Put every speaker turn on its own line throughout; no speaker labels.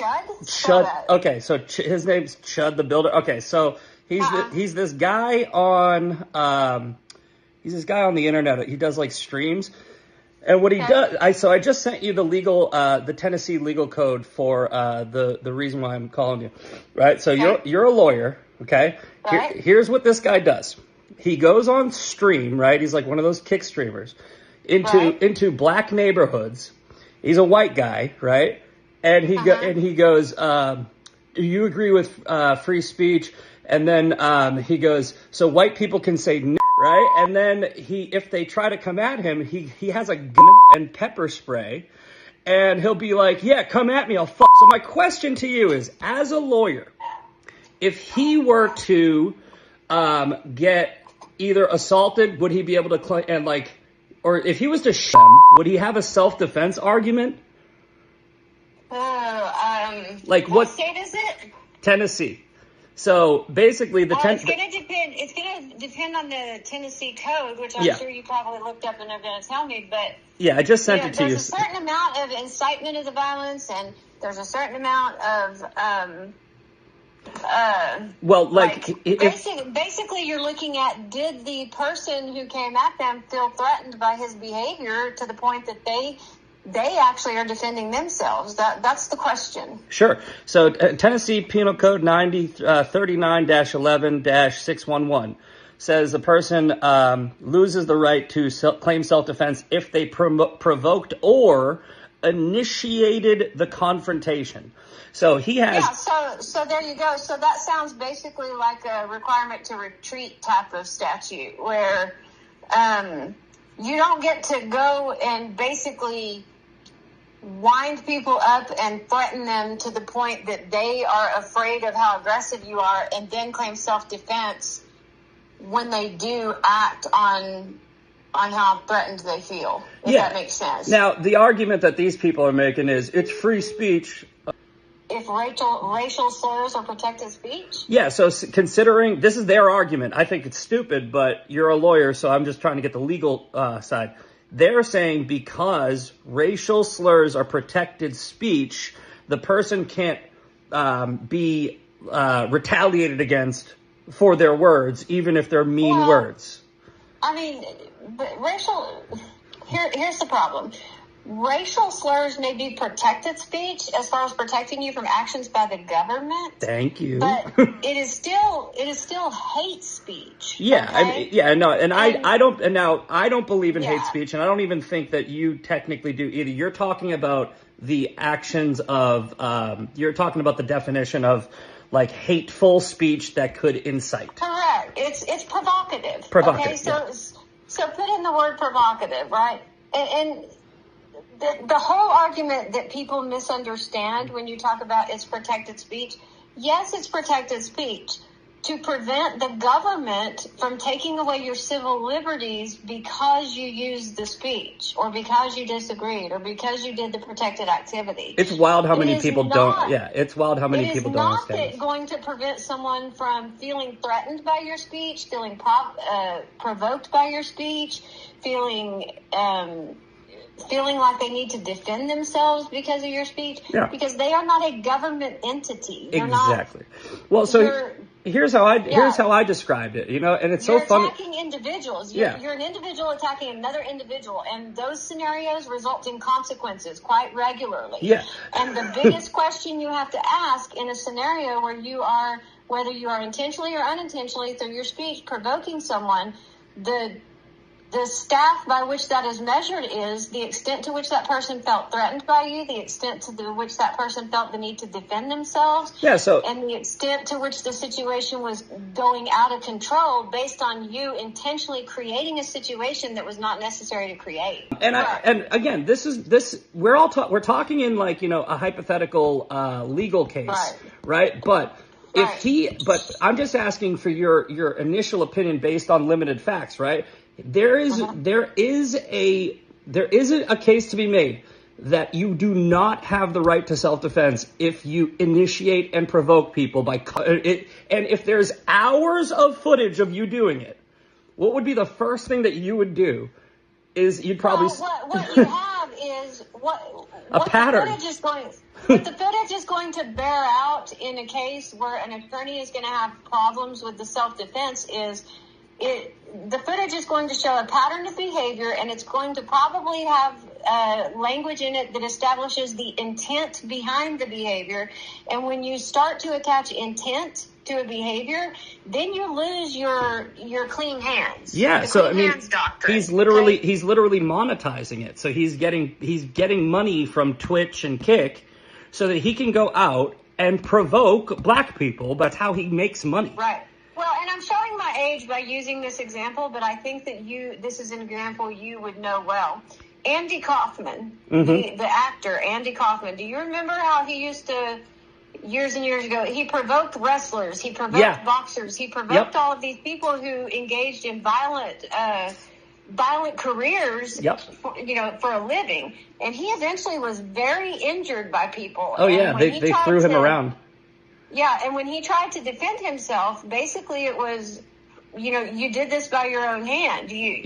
Chud. Okay, so his name's Chud the Builder. Okay, so he's this guy on the internet. He does like streams, and what he does. I just sent you the Tennessee legal code for the reason why I'm calling you, right? So you're a lawyer, okay?
Right.
Here's what this guy does. He goes on stream, right? He's like one of those kick streamers into black neighborhoods. He's a white guy, right? And he goes, do you agree with free speech? And then he goes, so white people can say n, right? And then if they try to come at him, he has a gun and pepper spray, and he'll be like, yeah, come at me, I'll fuck. So my question to you is, as a lawyer, if he were to get either assaulted, would he be able to claim, and like, or if he was to shoot him, would he have a self-defense argument?
Like what state is it?
Tennessee. So basically, it's going
to depend. It's going to depend on the Tennessee code, which I'm sure you probably looked up and are going to tell me. But
yeah, I just sent it to you.
There's a certain amount of incitement of the violence, and there's a certain amount of basically, you're looking at, did the person who came at them feel threatened by his behavior to the point that they actually are defending themselves? That's the question.
Sure. So Tennessee Penal Code 39-11-611 says the person loses the right to claim self-defense if they provoked or initiated the confrontation. So he has...
Yeah, so there you go. So that sounds basically like a requirement to retreat type of statute, where you don't get to go and basically wind people up and threaten them to the point that they are afraid of how aggressive you are, and then claim self-defense when they do act on how threatened they feel, if that makes sense.
Now, the argument that these people are making is it's free speech.
If racial slurs are protected speech?
Yeah, so considering this is their argument, I think it's stupid, but you're a lawyer, so I'm just trying to get the legal side. They're saying because racial slurs are protected speech, the person can't be retaliated against for their words, even if they're mean words.
I mean, but here's the problem. Racial slurs may be protected speech as far as protecting you from actions by the government.
Thank you.
But it is still hate speech.
Yeah,
okay?
I don't believe in hate speech, and I don't even think that you technically do either. You're talking about the actions of you're talking about the definition of like hateful speech that could incite.
Correct. It's provocative.
Provocative.
Okay, so put in the word provocative, right? And the whole argument that people misunderstand when you talk about it's protected speech, yes, it's protected speech to prevent the government from taking away your civil liberties because you used the speech or because you disagreed or because you did the protected activity.
It's wild how many people don't. Yeah, it's wild how many people don't understand.
It is not going to prevent someone from feeling threatened by your speech, feeling provoked by your speech, feeling like they need to defend themselves because of your speech, because they are not a government entity.
Exactly. Well, so here's how I described it, and it's so funny.
You're attacking individuals. You're an individual attacking another individual, and those scenarios result in consequences quite regularly.
Yeah.
And the biggest question you have to ask in a scenario where whether you are intentionally or unintentionally through your speech provoking someone, the staff by which that is measured is the extent to which that person felt threatened by you, the extent to which that person felt the need to defend themselves, and the extent to which the situation was going out of control based on you intentionally creating a situation that was not necessary to create.
And again, we're talking in like a hypothetical legal case, right? But but I'm just asking for your initial opinion based on limited facts, right? There is a case to be made that you do not have the right to self-defense if you initiate and provoke people by it. And if there's hours of footage of you doing it, what would be the first thing that you would do? Is you'd probably
what you have is what
pattern.
The footage is going. But the footage is going to bear out in a case where an attorney is going to have problems with the self-defense the footage is going to show a pattern of behavior, and it's going to probably have language in it that establishes the intent behind the behavior. And when you start to attach intent to a behavior, then you lose your clean hands.
Yeah, so I mean, he's literally monetizing it. So he's getting money from Twitch and Kick so that he can go out and provoke black people. That's how he makes money.
Right. Well, and I'm showing my age by using this example, but I think that this is an example you would know well. Andy Kaufman, the actor, Andy Kaufman. Do you remember how he used to, years and years ago, he provoked wrestlers, he provoked boxers, he provoked all of these people who engaged in violent careers, for a living. And he eventually was very injured by people.
Oh, yeah, they threw him around.
Yeah, and when he tried to defend himself, basically it was, you did this by your own hand. You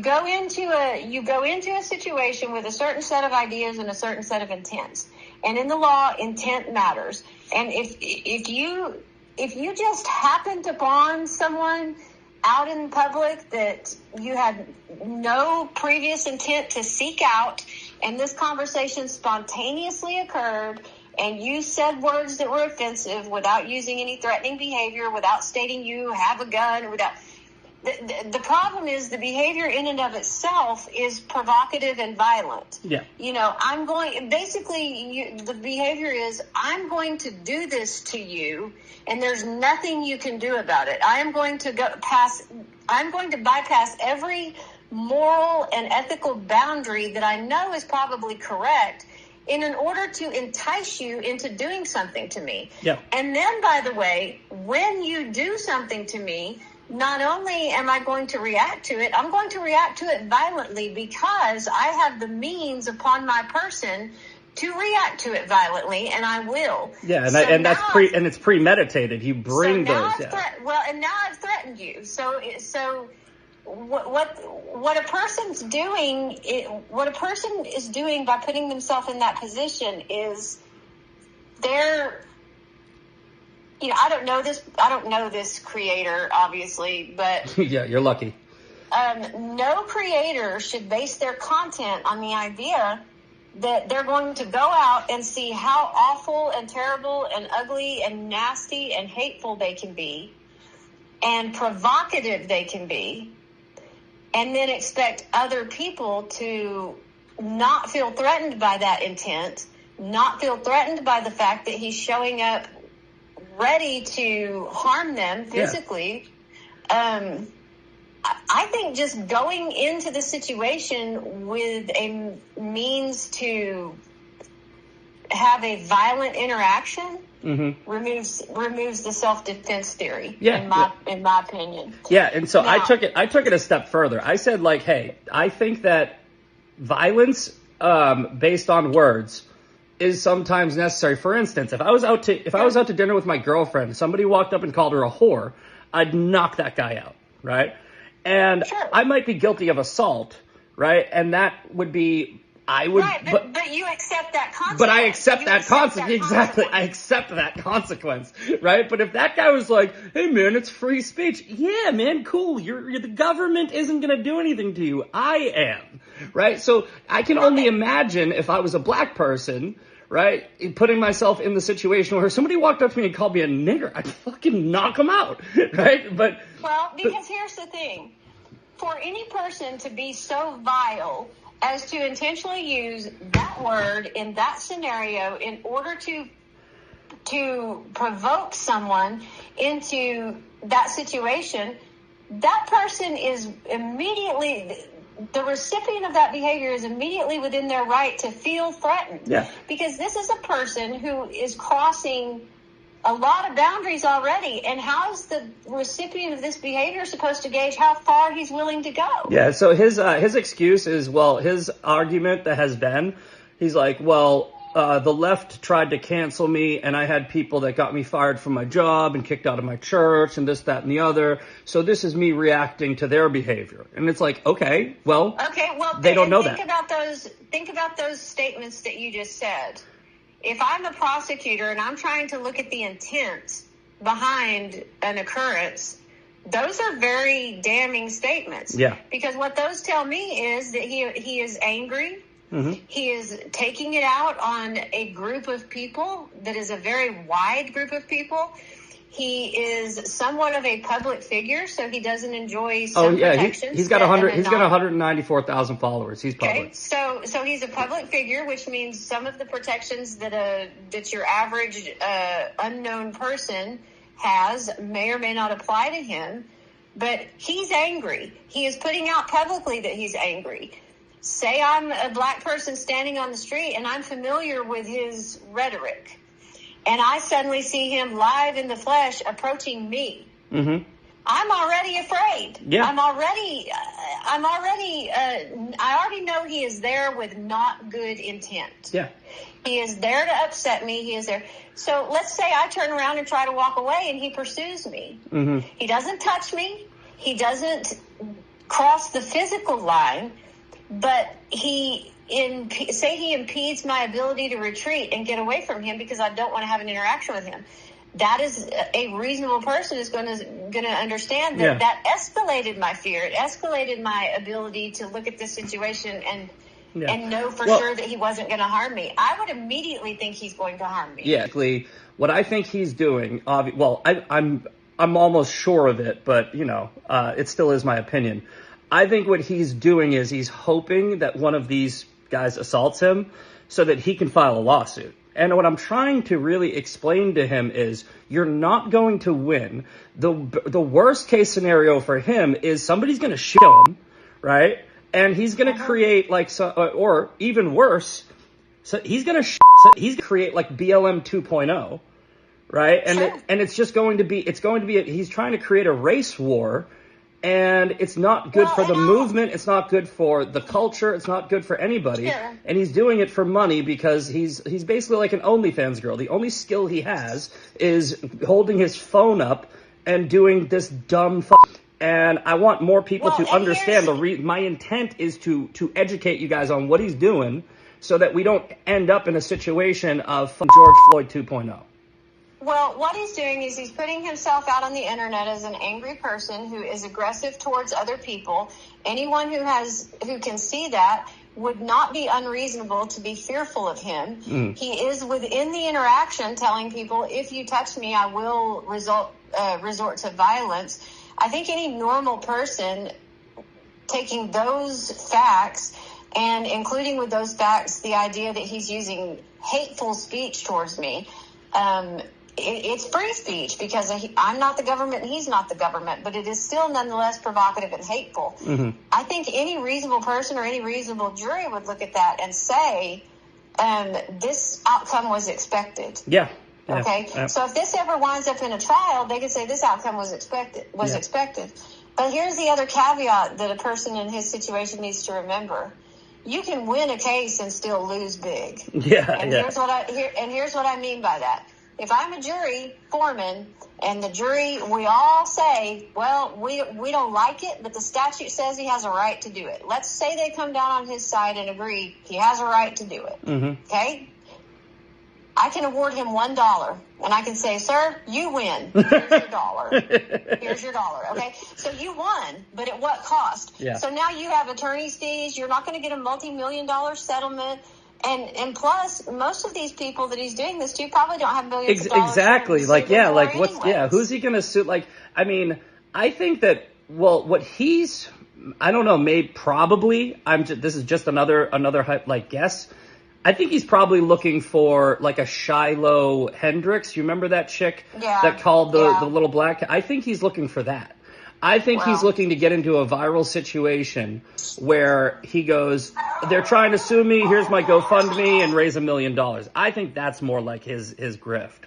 go into a situation with a certain set of ideas and a certain set of intents. And in the law, intent matters. And if you just happened upon someone out in public that you had no previous intent to seek out, and this conversation spontaneously occurred, and you said words that were offensive without using any threatening behavior, without stating you have a gun, without... The problem is the behavior in and of itself is provocative and violent.
Yeah.
The behavior is, I'm going to do this to you, and there's nothing you can do about it. I'm going to bypass every moral and ethical boundary that I know is probably correct in order to entice you into doing something to me.
Yeah.
And then, by the way, when you do something to me, not only am I going to react to it, I'm going to react to it violently because I have the means upon my person to react to it violently, and I will.
Yeah, and it's premeditated. You bring those.
And now I've threatened you. So what a person's doing, what a person is doing by putting themselves in that position is they're, I don't know this creator, obviously, but
yeah, you're lucky.
No creator should base their content on the idea that they're going to go out and see how awful and terrible and ugly and nasty and hateful they can be and provocative they can be, and then expect other people to not feel threatened by that intent, not feel threatened by the fact that he's showing up ready to harm them physically. Yeah. I think just going into the situation with a means to have a violent interaction removes the self-defense theory. Yeah, in my opinion.
Yeah, and so now, I took it a step further. I said, hey, I think that violence based on words is sometimes necessary. For instance, if I was out to dinner with my girlfriend, somebody walked up and called her a whore, I'd knock that guy out, right? And sure. I might be guilty of assault, right? And that would be, I would...
Right, but you accept that consequence.
But I accept that consequence. Exactly. I accept that consequence, right? But if that guy was like, hey, man, it's free speech. Yeah, man, cool. You're the government isn't going to do anything to you. I am, right? So I can only imagine if I was a black person, right, putting myself in the situation where somebody walked up to me and called me a nigger, I'd fucking knock them out, right?
Because here's the thing. For any person to be so vile as to intentionally use that word in that scenario in order to provoke someone into that situation, that person is immediately... The recipient of that behavior is immediately within their right to feel threatened.
Yeah.
Because this is a person who is crossing a lot of boundaries already. And how is the recipient of this behavior supposed to gauge how far he's willing to go?
Yeah, so his excuse is, his argument that has been, he's like, well, the left tried to cancel me, and I had people that got me fired from my job and kicked out of my church and this, that, and the other. So this is me reacting to their behavior. And it's like, okay, well, they don't know that.
Think about those statements that you just said. If I'm a prosecutor and I'm trying to look at the intent behind an occurrence, those are very damning statements.
Yeah.
Because what those tell me is that he is angry. Mm-hmm. He is taking it out on a group of people that is a very wide group of people. He is somewhat of a public figure, so he doesn't enjoy some protections.
He's got 194,000 followers. He's public.
Okay, so he's a public figure, which means some of the protections that your average unknown person has may or may not apply to him. But he's angry. He is putting out publicly that he's angry. Say I'm a black person standing on the street and I'm familiar with his rhetoric, and I suddenly see him live in the flesh approaching me. Mm-hmm. I'm already afraid.
Yeah.
I already know he is there with not good intent.
Yeah.
He is there to upset me. He is there. So let's say I turn around and try to walk away and he pursues me. Mm-hmm. He doesn't touch me. He doesn't cross the physical line, but he impedes my ability to retreat and get away from him because I don't want to have an interaction with him. That is a reasonable person is going to understand that that escalated my fear. It escalated my ability to look at this situation and know for sure that he wasn't going to harm me. I would immediately think he's going to harm me.
Yeah, what I think he's doing, I'm almost sure of it, but it still is my opinion. I think what he's doing is he's hoping that one of these guys assaults him so that he can file a lawsuit. And what I'm trying to really explain to him is you're not going to win. The worst case scenario for him is somebody's going to shit him, right? And he's going to create or even worse, so he's going to create like BLM 2.0, right? And
sure.
It's just going to be he's trying to create a race war. And it's not good for the movement. It's not good for the culture. It's not good for anybody.
Sure.
And he's doing it for money because he's basically like an OnlyFans girl. The only skill he has is holding his phone up and doing this dumb And I want more people to understand my intent is to educate you guys on what he's doing so that we don't end up in a situation of George Floyd 2.0.
Well, what he's doing is he's putting himself out on the internet as an angry person who is aggressive towards other people. Anyone who can see that would not be unreasonable to be fearful of him. Mm. He is within the interaction telling people, if you touch me, I will resort to violence. I think any normal person taking those facts and including with those facts the idea that he's using hateful speech towards me, it's free speech because I'm not the government and he's not the government, but it is still nonetheless provocative and hateful. Mm-hmm. I think any reasonable person or any reasonable jury would look at that and say, this outcome was expected.
Yeah.
Okay. Yeah. So if this ever winds up in a trial, they could say this outcome was expected. But here's the other caveat that a person in his situation needs to remember. You can win a case and still lose big.
Yeah.
And here's what I mean by that. If I'm a jury foreman and the jury, we all say, well, we don't like it, but the statute says he has a right to do it. Let's say they come down on his side and agree he has a right to do it. Mm-hmm. Okay? I can award him $1 and I can say, sir, you win. Here's your dollar. Here's your dollar. Okay? So you won, but at what cost? Yeah. So now you have attorney's fees. You're not going to get a multi-million-dollar settlement. And plus, most of these people that he's doing this to probably don't have millions of dollars.
Exactly. Who's he going to sue? I think that, what he's, I don't know, this is just another guess. I think he's probably looking for like a Shiloh Hendricks. You remember that chick that called the little black? I think he's looking for that. I think he's looking to get into a viral situation where he goes, they're trying to sue me, here's my GoFundMe, and raise $1 million. I think that's more like his grift.